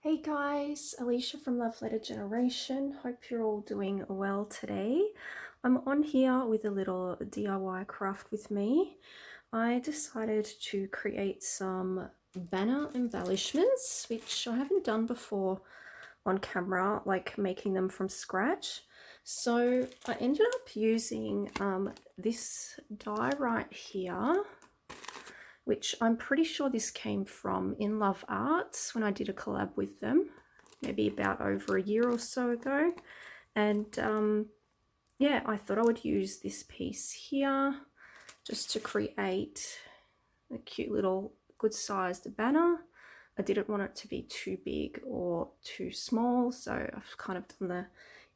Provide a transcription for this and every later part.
Hey guys, Alicia from Love Letter Generation. Hope you're all doing well today. I'm on here with a little DIY craft with me. I decided to create some banner embellishments, which I haven't done before on camera, like making them from scratch. So I ended up using this die right here, which I'm pretty sure this came from In Love Arts when I did a collab with them, maybe about over a year or so ago. And yeah, I thought I would use this piece here just to create a cute little good sized banner. I didn't want it to be too big or too small, so I've kind of done the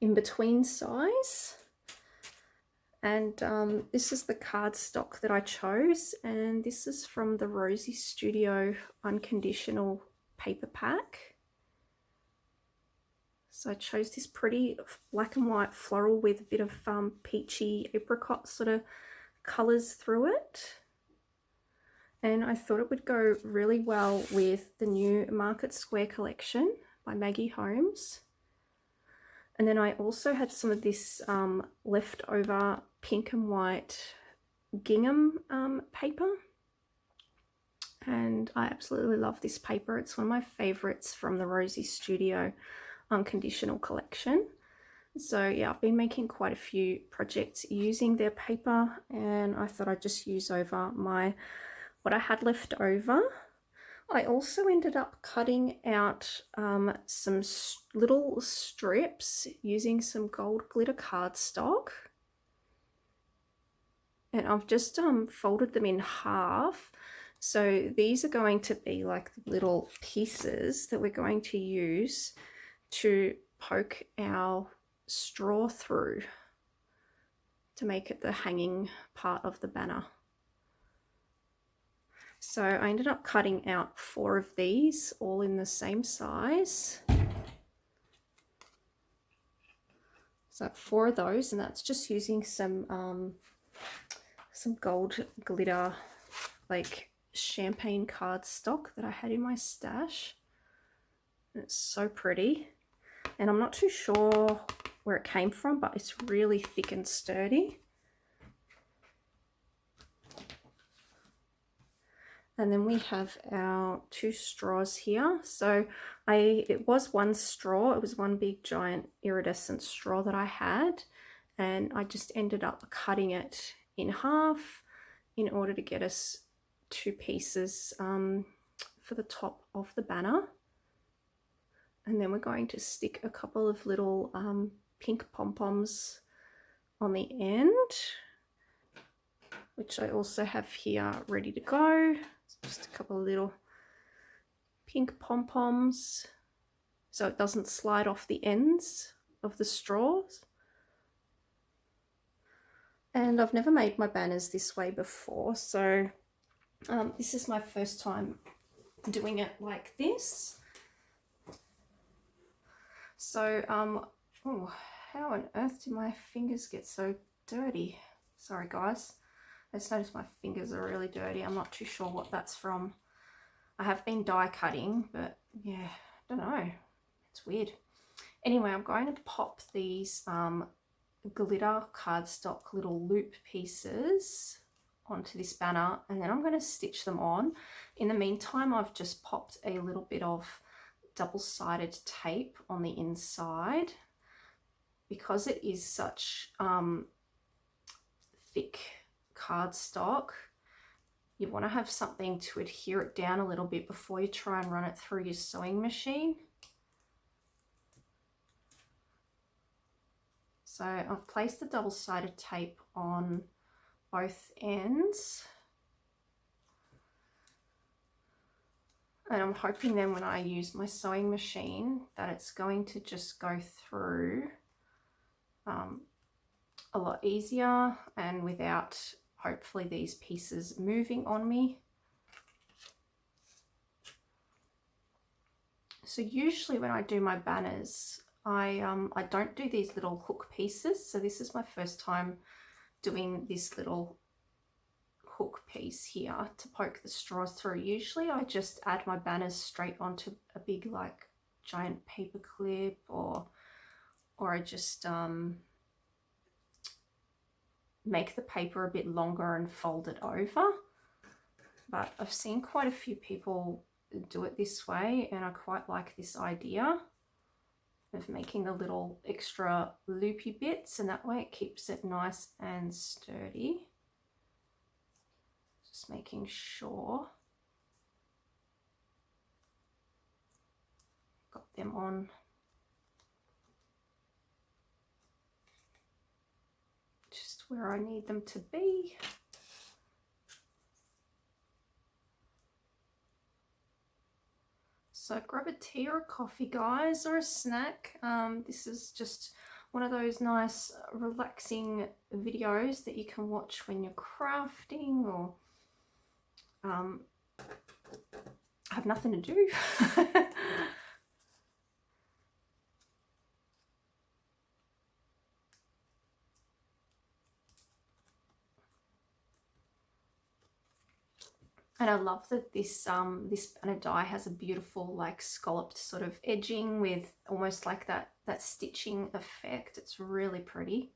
in-between size. And this is the cardstock that I chose, and this is from the Rosiesstudio Unconditional paper pack. So I chose this pretty black and white floral with a bit of peachy apricot sort of colours through it. And I thought it would go really well with the new Market Square collection by Maggie Holmes. And then I also had some of this leftover pink and white gingham paper. And I absolutely love this paper. It's one of my favorites from the Rosiesstudio Unconditional collection. So yeah, I've been making quite a few projects using their paper, and I thought I'd just use over what I had left over. I also ended up cutting out some little strips using some gold glitter cardstock, and I've just folded them in half. So these are going to be like the little pieces that we're going to use to poke our straw through to make it the hanging part of the banner. So I ended up cutting out 4 of these, all in the same size. So 4 of those, and that's just using some gold glitter, like champagne cardstock that I had in my stash. And it's so pretty. And I'm not too sure where it came from, but it's really thick and sturdy. And then we have our 2 straws here. So it was one straw. It was one big giant iridescent straw that I had. And I just ended up cutting it in half in order to get us 2 pieces for the top of the banner. And then we're going to stick a couple of little pink pom-poms on the end, which I also have here ready to go. Just a couple of little pink pom-poms so it doesn't slide off the ends of the straws. And I've never made my banners this way before, so this is my first time doing it like this. So oh, how on earth did my fingers get so dirty? Sorry guys, I just noticed my fingers are really dirty. I'm not too sure what that's from. I have been die cutting, but yeah, I don't know, it's weird. Anyway, I'm going to pop these glitter cardstock little loop pieces onto this banner, and then I'm going to stitch them on. In the meantime, I've just popped a little bit of double-sided tape on the inside because it is such thick cardstock. You want to have something to adhere it down a little bit before you try and run it through your sewing machine. So I've placed the double-sided tape on both ends, and I'm hoping then when I use my sewing machine that it's going to just go through a lot easier and without hopefully these pieces moving on me. So usually when I do my banners, I don't do these little hook pieces. So this is my first time doing this little hook piece here to poke the straws through. Usually I just add my banners straight onto a big like giant paper clip, or I just make the paper a bit longer and fold it over. But I've seen quite a few people do it this way, and I quite like this idea of making the little extra loopy bits, and that way it keeps it nice and sturdy. Just making sure got them on just where I need them to be. So grab a tea or a coffee, guys, or a snack. This is just one of those nice relaxing videos that you can watch when you're crafting or have nothing to do. And I love that this banner die has a beautiful like scalloped sort of edging with almost like that stitching effect. It's really pretty.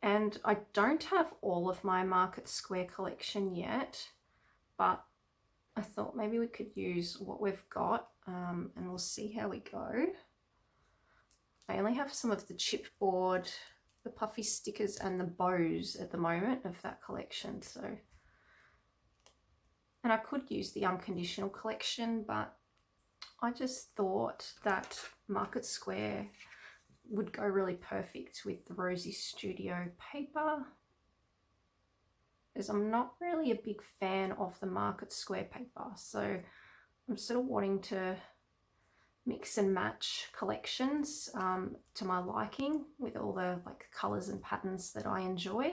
And I don't have all of my Market Square collection yet, but I thought maybe we could use what we've got, and we'll see how we go. I only have some of the chipboard, the Puffy stickers and the bows at the moment of that collection. So, and I could use the unconditional collection, but I just thought that Market Square would go really perfect with the Rosiesstudio paper, as I'm not really a big fan of the Market Square paper. So I'm sort of wanting to mix and match collections to my liking with all the like colors and patterns that I enjoy.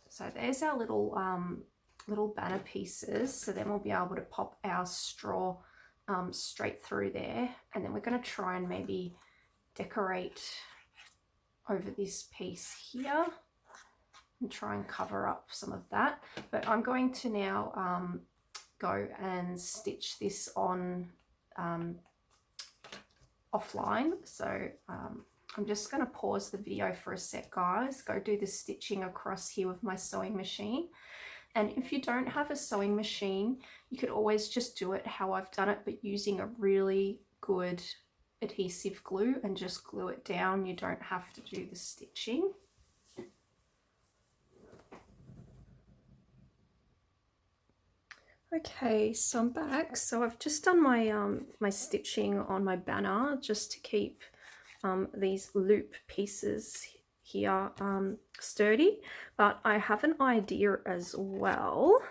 So there's our little banner pieces. So then we'll be able to pop our straw straight through there, and then we're going to try and maybe decorate over this piece here and try and cover up some of that. But I'm going to now go and stitch this on offline. So I'm just going to pause the video for a sec, guys, go do the stitching across here with my sewing machine. And if you don't have a sewing machine, you could always just do it how I've done it, but using a really good adhesive glue and just glue it down. You don't have to do the stitching. Okay, so I'm back. So I've just done my my stitching on my banner just to keep these loop pieces here sturdy, but I have an idea as well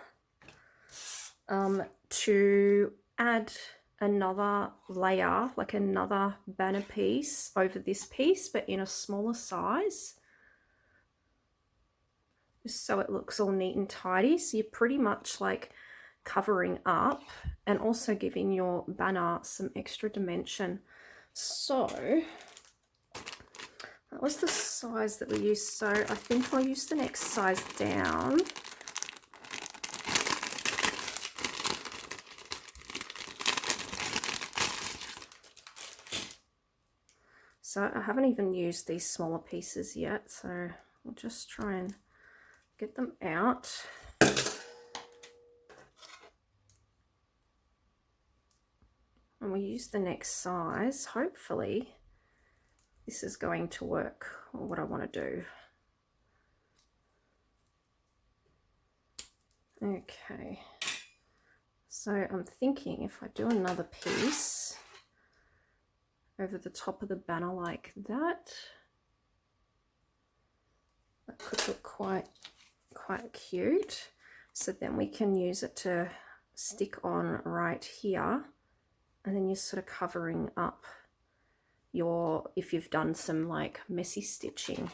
to add another layer, like another banner piece over this piece, but in a smaller size, just so it looks all neat and tidy. So you're pretty much like covering up and also giving your banner some extra dimension. So that was the size that we used, so I think I'll use the next size down. So I haven't even used these smaller pieces yet, so we'll just try and get them out. And we'll use the next size. Hopefully this is going to work, or what I want to do. Okay, so I'm thinking if I do another piece over the top of the banner like that, that could look quite cute. So then we can use it to stick on right here, and then you're sort of covering up your, if you've done some like messy stitching.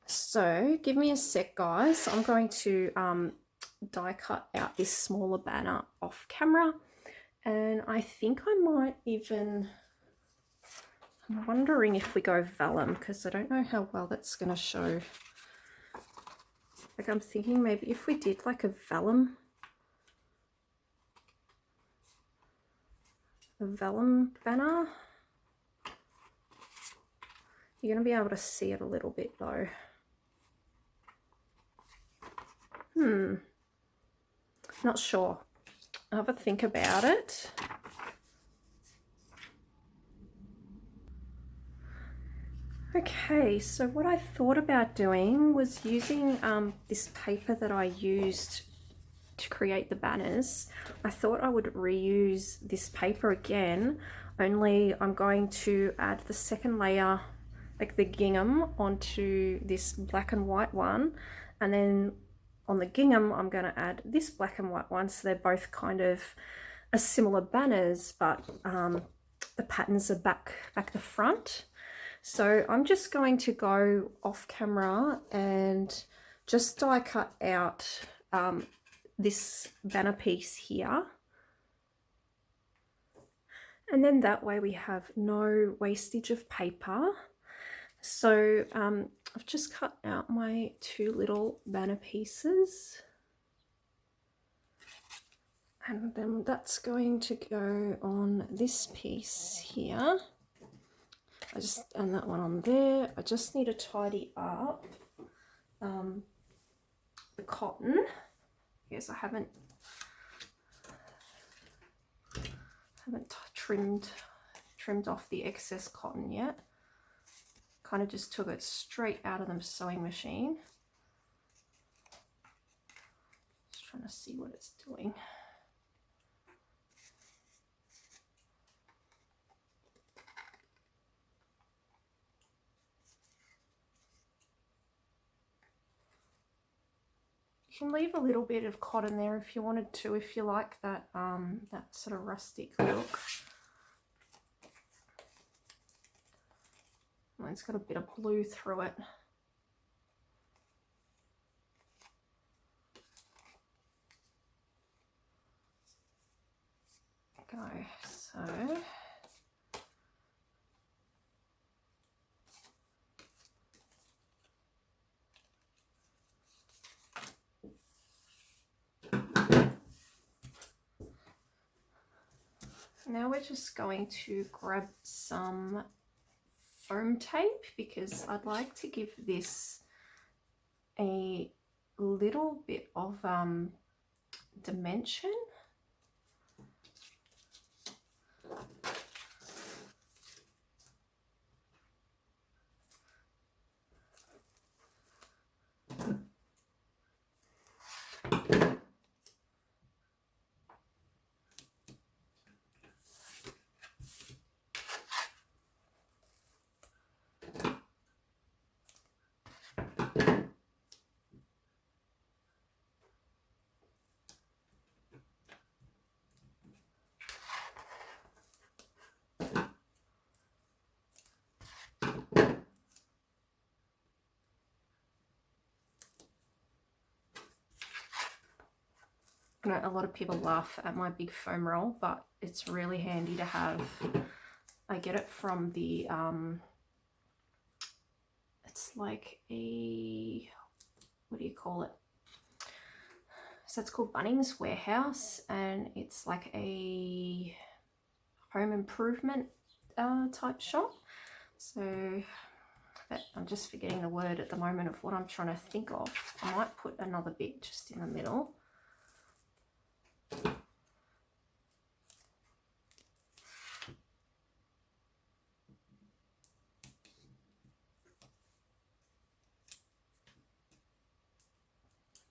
So give me a sec, guys. I'm going to die cut out this smaller banner off camera, and I think I might even, I'm wondering if we go vellum, because I don't know how well that's going to show Like I'm thinking maybe if we did like a vellum banner. You're going to be able to see it a little bit though. Not sure. I'll have a think about it. Okay, so what I thought about doing was using this paper that I used to create the banners. I thought I would reuse this paper again, only I'm going to add the second layer, like the gingham, onto this black and white one, and then on the gingham I'm going to add this black and white one, so they're both kind of a similar banners, but the patterns are back the front. So I'm just going to go off camera and just die cut out this banner piece here, and then that way we have no wastage of paper. So I've just cut out my two little banner pieces, and then that's going to go on this piece here. And that one on there. I just need to tidy up the cotton. Yes, I haven't trimmed off the excess cotton yet. Kind of just took it straight out of the sewing machine. Just trying to see what it's doing. You can leave a little bit of cotton there if you wanted to, if you like that that sort of rustic look. Mine's got a bit of blue through it. Okay, so now we're just going to grab some foam tape, because I'd like to give this a little bit of dimension. I know a lot of people laugh at my big foam roll, but it's really handy to have. I get it from the it's like a, what do you call it? So it's called Bunnings Warehouse, and it's like a home improvement type shop. So, but I'm just forgetting the word at the moment of what I'm trying to think of. I might put another bit just in the middle.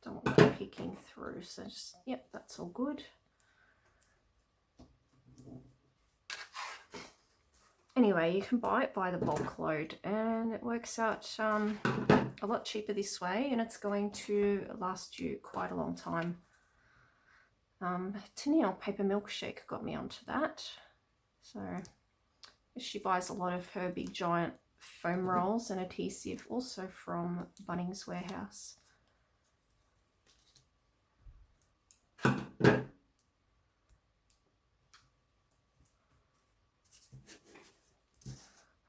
Don't want that peeking through, so just, yep, that's all good. Anyway, you can buy it by the bulk load, and it works out a lot cheaper this way, and it's going to last you quite a long time. Tennille Paper Milkshake got me onto that, so she buys a lot of her big giant foam rolls and adhesive also from Bunnings Warehouse.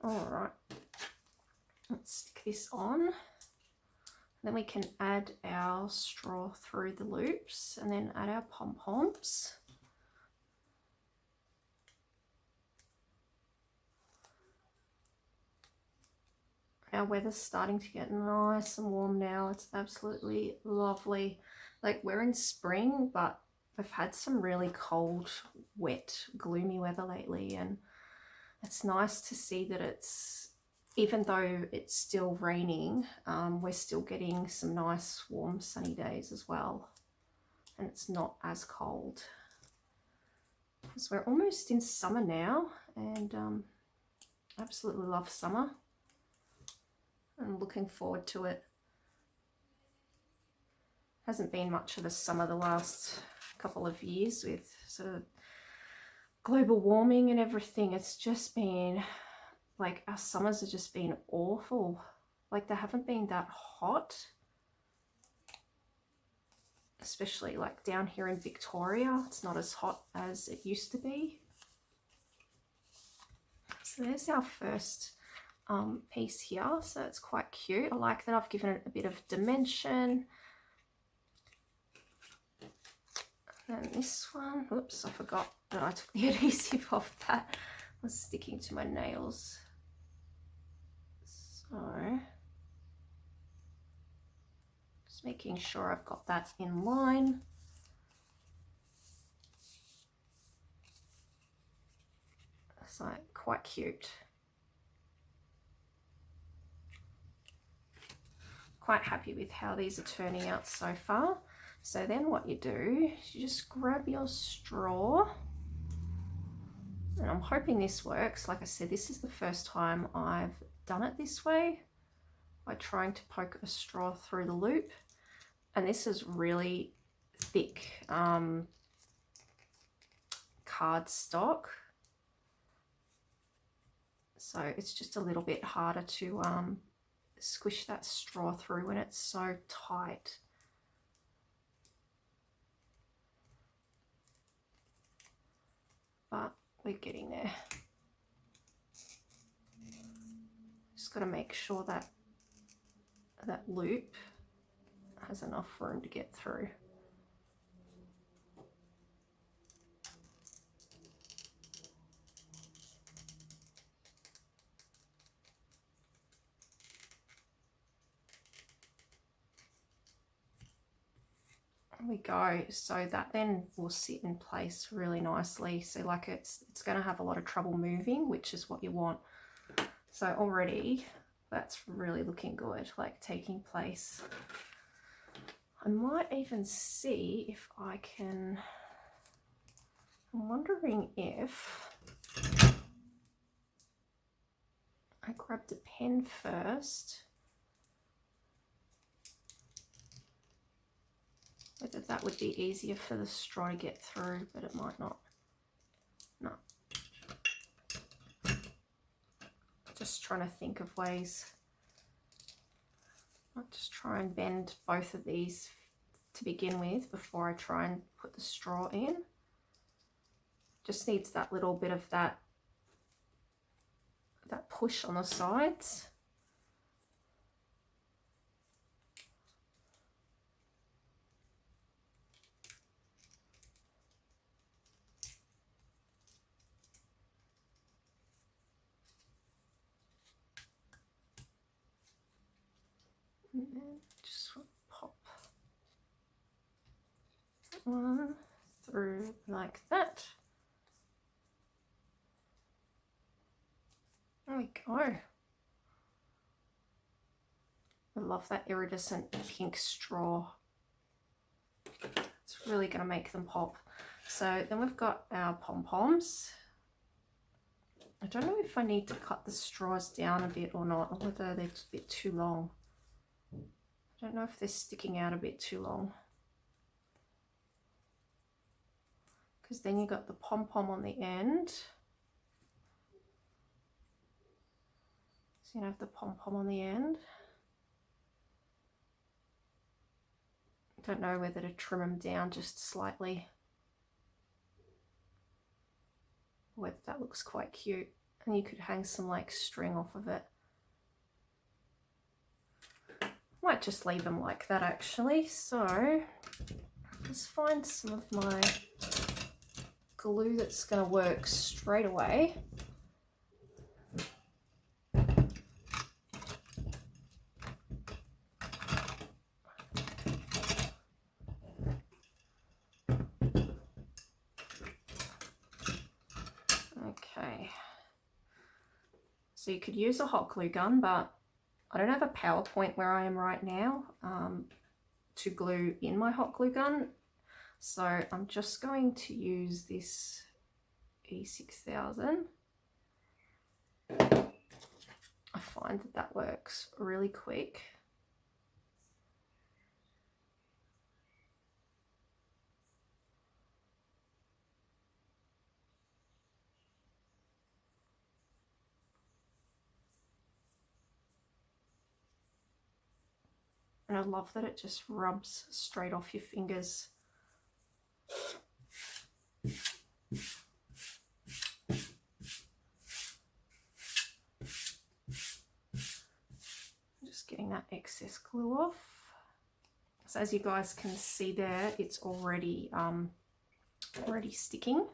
All right, let's stick this on. Then we can add our straw through the loops and then add our pom-poms. Our weather's starting to get nice and warm now. It's absolutely lovely. Like, we're in spring, but we've had some really cold, wet, gloomy weather lately, and it's nice to see that it's, even though it's still raining, we're still getting some nice warm sunny days as well, and it's not as cold. Because we're almost in summer now, and absolutely love summer. I'm looking forward to it. Hasn't been much of a summer the last couple of years with sort of global warming and everything. It's just been like, our summers have just been awful. Like, they haven't been that hot, especially like down here in Victoria. It's not as hot as it used to be. So there's our first piece here. So it's quite cute. I like that I've given it a bit of dimension. And this one, oops, I forgot that I took the adhesive off that. I was sticking to my nails. So just making sure I've got that in line. It's like quite cute. Quite happy with how these are turning out so far. So then what you do is you just grab your straw, and I'm hoping this works. Like I said, this is the first time I've done it this way, by trying to poke a straw through the loop. And this is really thick cardstock, so it's just a little bit harder to squish that straw through when it's so tight. But we're getting there. Just got to make sure that that loop has enough room to get through. There we go. So that then will sit in place really nicely. So like it's going to have a lot of trouble moving, which is what you want. So already that's really looking good, like taking place. I might even see if I can, I'm wondering if I grabbed a pen first, whether that would be easier for the straw to get through, but it might not. No. Just trying to think of ways. I'll just try and bend both of these to begin with before I try and put the straw in. Just needs that little bit of that push on the sides. And then just pop one through like that. There we go. I love that iridescent pink straw. It's really going to make them pop. So then we've got our pom-poms. I don't know if I need to cut the straws down a bit or not, or whether they're a bit too long. I don't know if they're sticking out a bit too long. Because then you got the pom-pom on the end. So you have the pom-pom on the end. Don't know whether to trim them down just slightly. Whether that looks quite cute. And you could hang some like string off of it. Might just leave them like that actually. So let's find some of my glue that's going to work straight away. Okay, so you could use a hot glue gun, but I don't have a power point where I am right now to glue in my hot glue gun. So I'm just going to use this E6000. I find that that works really quick. And I love that it just rubs straight off your fingers. Just getting that excess glue off. So as you guys can see there, it's already sticking.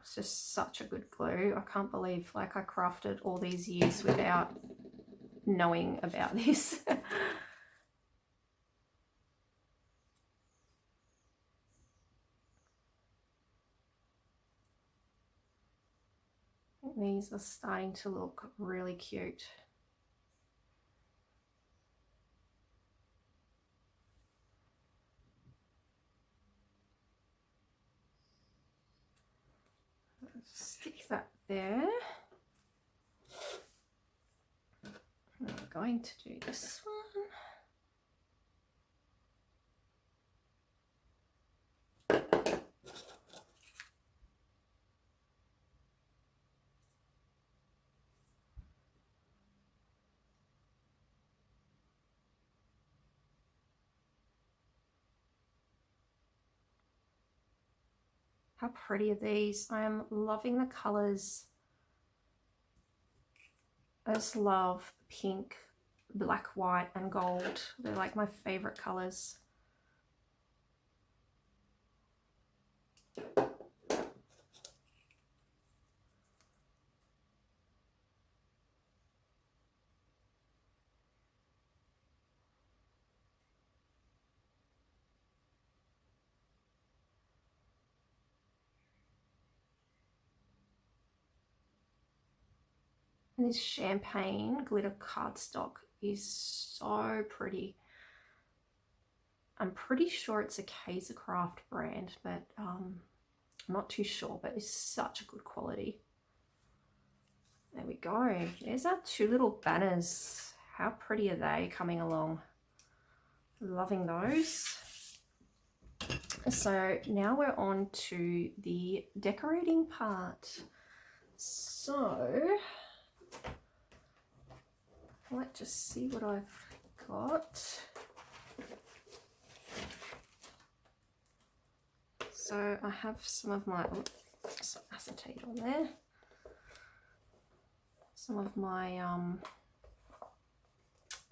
It's just such a good glue. I can't believe like I crafted all these years without knowing about this. These are starting to look really cute. Stick that there. I'm going to do this one. How pretty are these? I am loving the colors. I just love pink, black, white, and gold. They're like my favorite colors. And this champagne glitter cardstock is so pretty. I'm pretty sure it's a Kaiser Craft brand, but I'm not too sure, but it's such a good quality. There we go. There's our two little banners. How pretty are they coming along? Loving those. So now we're on to the decorating part. So let's just see what I've got. So I have some of my, some acetate on there. Some of my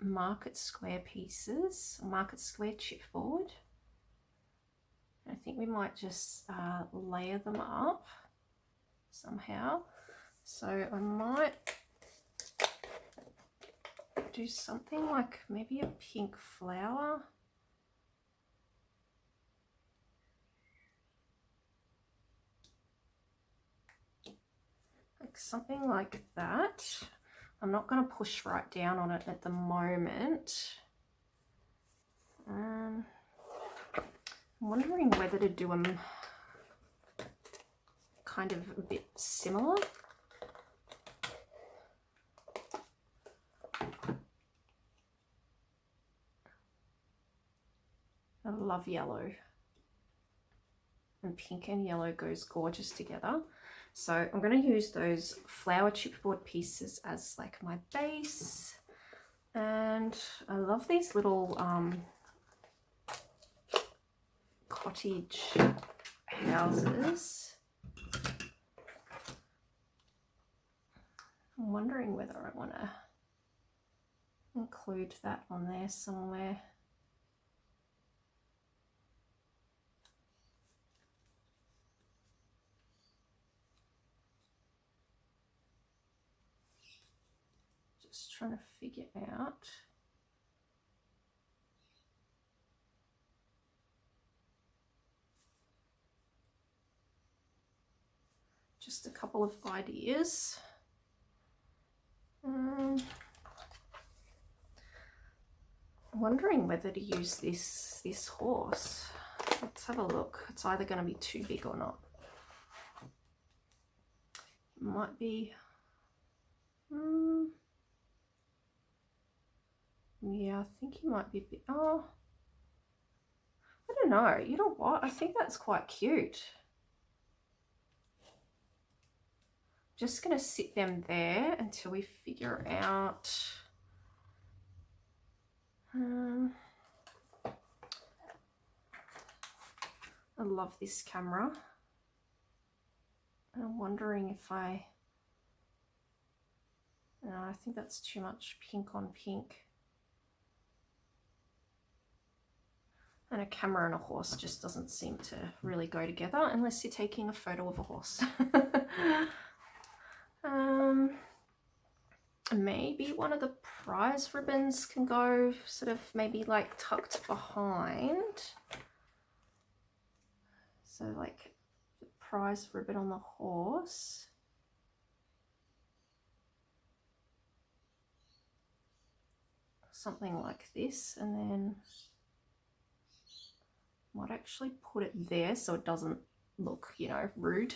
market square pieces, market square chipboard. I think we might just layer them up somehow. So I might do something like maybe a pink flower. Like something like that. I'm not going to push right down on it at the moment. I'm wondering whether to do them kind of a bit similar. I love yellow, and pink and yellow goes gorgeous together. So I'm going to use those flower chipboard pieces as like my base. And I love these little cottage houses. I'm wondering whether I want to include that on there somewhere. Just trying to figure out. Just a couple of ideas. Wondering whether to use this horse. Let's have a look. It's either going to be too big or not. It might be. Yeah, I think he might be a bit. Oh, I don't know. You know what? I think that's quite cute. Just going to sit them there until we figure out. I love this camera. I'm wondering if I think that's too much pink on pink. And a camera and a horse just doesn't seem to really go together unless you're taking a photo of a horse. Maybe one of the prize ribbons can go sort of maybe like tucked behind. So like the prize ribbon on the horse. Something like this, and then might actually put it there so it doesn't look, you know, rude.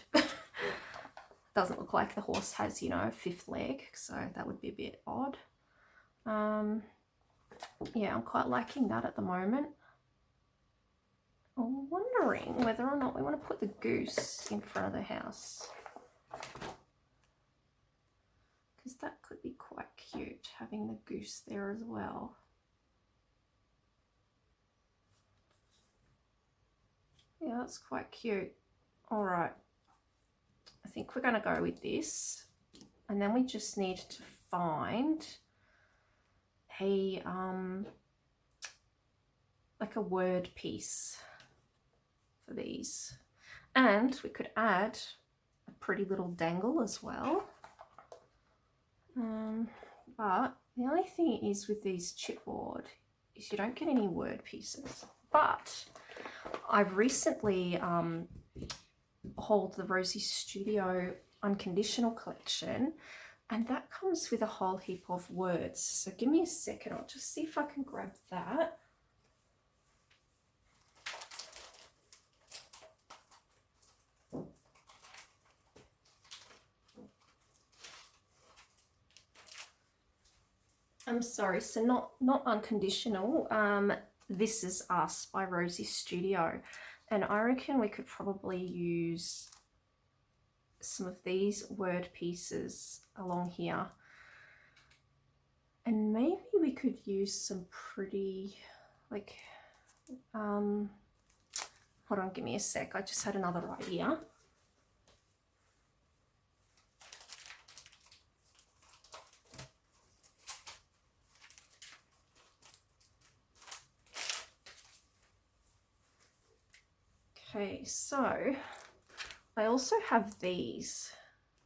Doesn't look like the horse has, you know, a fifth leg, so that would be a bit odd. Yeah, I'm quite liking that at the moment. I'm wondering whether or not we want to put the goose in front of the house, because that could be quite cute, having the goose there as well. Yeah, that's quite cute. All right, I think we're going to go with this, and then we just need to find a like a word piece for these, and we could add a pretty little dangle as well. But the only thing is with these chipboard is you don't get any word pieces. But I've recently hauled the Rosiesstudio unconditional collection, and that comes with a whole heap of words. So give me a second, I'll just see if I can grab that. I'm sorry, so not unconditional. This Is Us by Rosiesstudio, and I reckon we could probably use some of these word pieces along here, and maybe we could use some pretty, like, hold on, give me a sec, I just had another idea. Okay, so I also have these,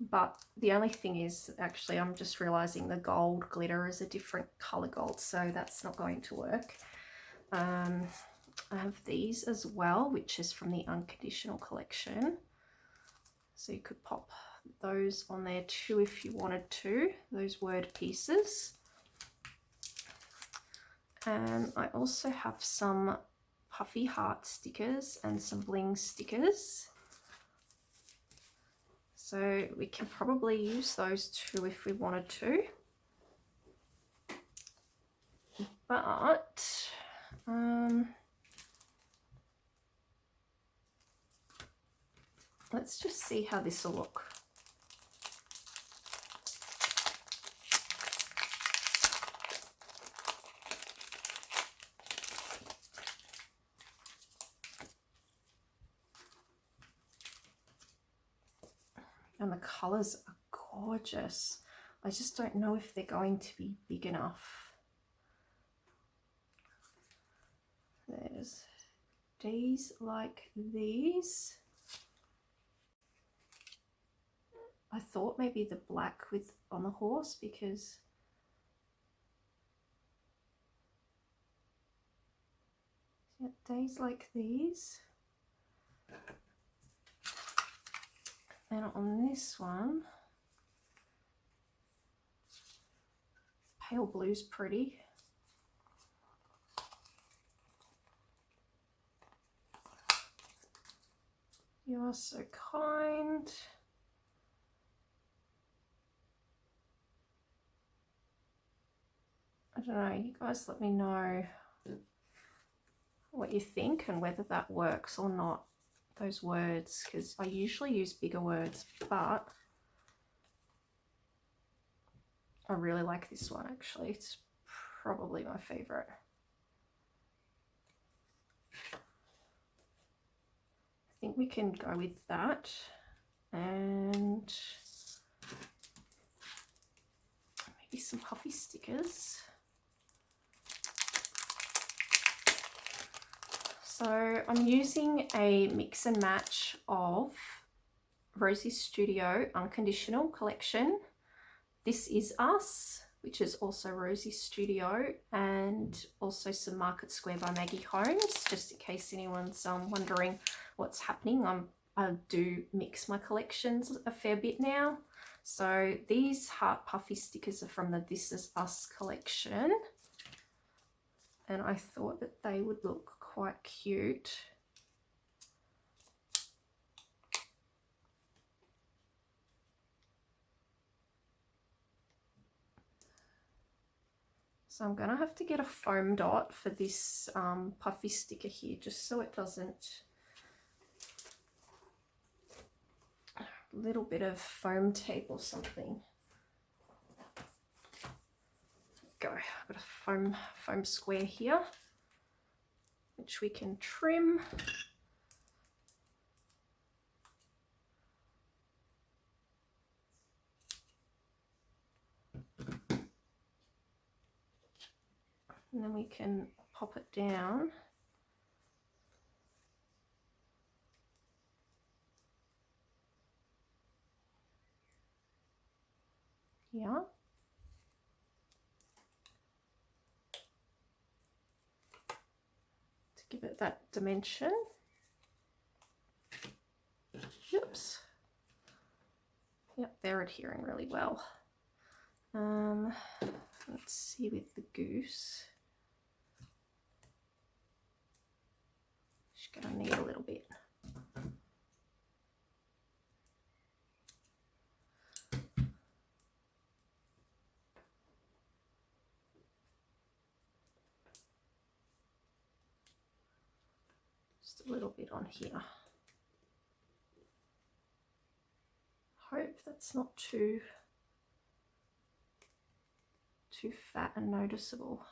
but the only thing is, actually, I'm just realizing the gold glitter is a different color gold, so that's not going to work. I have these as well, which is from the unconditional collection, so you could pop those on there too if you wanted to, those word pieces. And I also have some Puffy heart stickers and some bling stickers, so we can probably use those too if we wanted to. But let's just see how this will look. And the colors are gorgeous. I just don't know if they're going to be big enough. There's days like these. I thought maybe the black with on the horse, because yeah, days like these. And on this one, pale blue's pretty. You are so kind. I don't know, you guys let me know what you think and whether that works or not, those words, because I usually use bigger words, but I really like this one actually. It's probably my favorite. I think we can go with that, and maybe some Puffy stickers. So I'm using a mix and match of Rosies Studio Unconditional collection. This Is Us, which is also Rosies Studio, and also some Market Square by Maggie Holmes, just in case anyone's wondering what's happening. I do mix my collections a fair bit now. So these heart puffy stickers are from the This Is Us collection, and I thought that they would look quite cute. So I'm gonna have to get a foam dot for this puffy sticker here, just so it doesn't, a little bit of foam tape or something. Go, I've got a foam square here, which we can trim. And then we can pop it down. Yeah. To give it that dimension. Oops. Yep, they're adhering really well. Let's see with the goose. She's gonna need a little bit. Just a little bit on here. Hope that's not too fat and noticeable.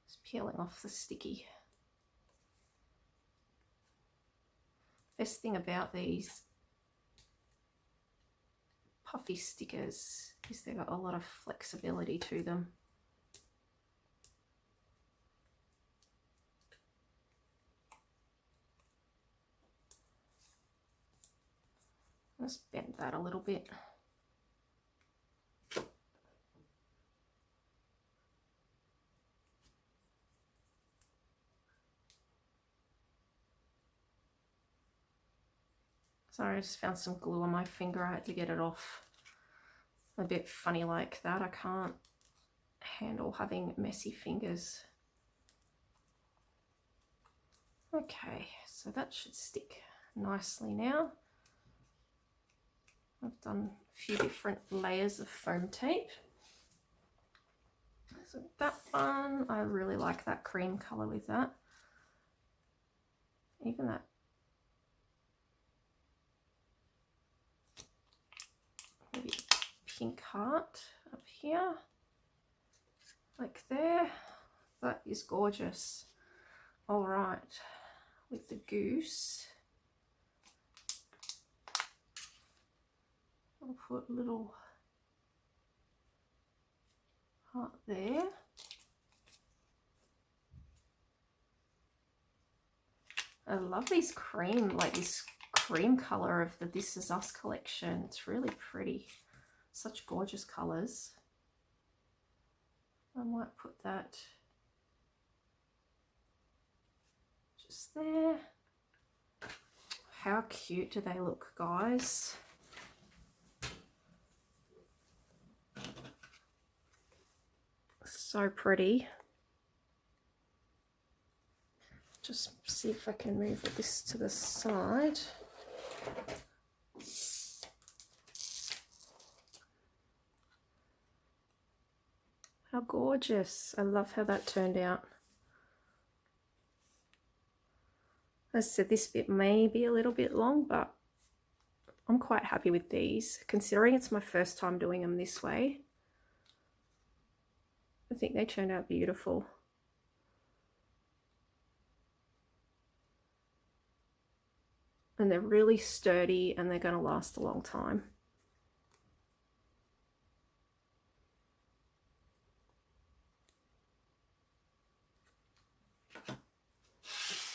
Just peeling off the sticky. Best thing about these puffy stickers is they've got a lot of flexibility to them. Let's bend that a little bit. Sorry, I just found some glue on my finger. I had to get it off. A bit funny like that. I can't handle having messy fingers. Okay, so that should stick nicely now. I've done a few different layers of foam tape. So that one, I really like that cream colour with that. Even that maybe pink heart up here. like there. That is gorgeous. All right, with the goose, I'll put a little heart there. I love these cream, like this cream color of the This Is Us collection. It's really pretty. Such gorgeous colors. I might put that just there. How cute do they look, guys? So pretty. Just see if I can move this to the side. How gorgeous. I love how that turned out. As I said, this bit may be a little bit long, but I'm quite happy with these, considering it's my first time doing them this way. I think they turned out beautiful. And they're really sturdy and they're going to last a long time.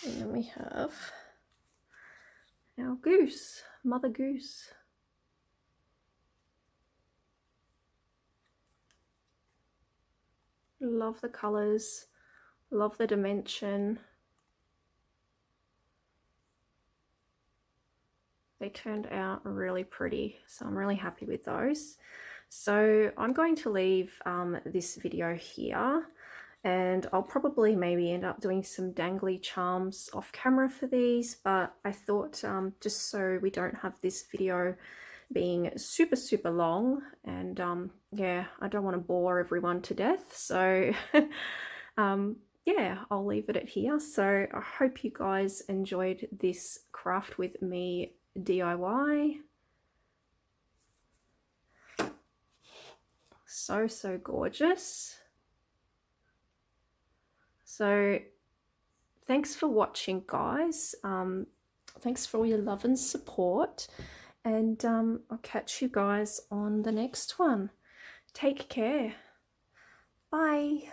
And then we have our goose, Mother Goose. Love the colours, love the dimension. They turned out really pretty, so I'm really happy with those. So I'm going to leave this video here, and I'll probably maybe end up doing some dangly charms off camera for these, but I thought just so we don't have this video being super long, and yeah, I don't want to bore everyone to death, so yeah, I'll leave it at here. So I hope you guys enjoyed this craft with me DIY. So gorgeous. So thanks for watching, guys. Thanks for all your love and support, and I'll catch you guys on the next one. Take care. Bye.